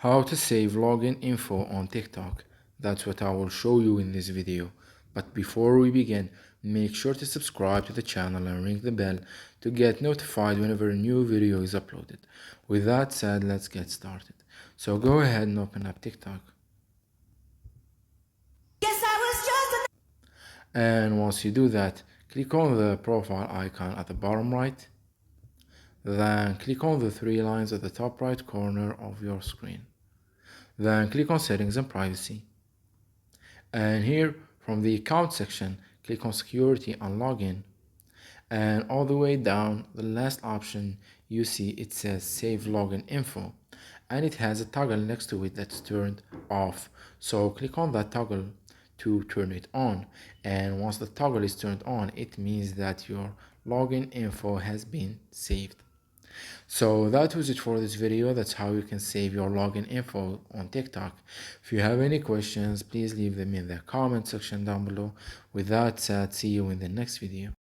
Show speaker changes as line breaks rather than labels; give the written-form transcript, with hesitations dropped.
How to save login info on TikTok. That's what I will show you in this video. But before we begin, make sure to subscribe to the channel and ring the bell to get notified whenever a new video is uploaded. With that said, let's get started. So go ahead and open up TikTok. And once you do that, click on the profile icon at the bottom right. Then click on the three lines at the top right corner of your screen. Then click on settings and privacy. And here from the account section, click on security and login. And all the way down, the last option you see, it says save login info. And it has a toggle next to it that's turned off. So click on that toggle to turn it on. And once the toggle is turned on, it means that your login info has been saved. So that was it for this video. That's how you can save your login info on TikTok. If you have any questions, please leave them in the comment section down below. With that said, see you in the next video.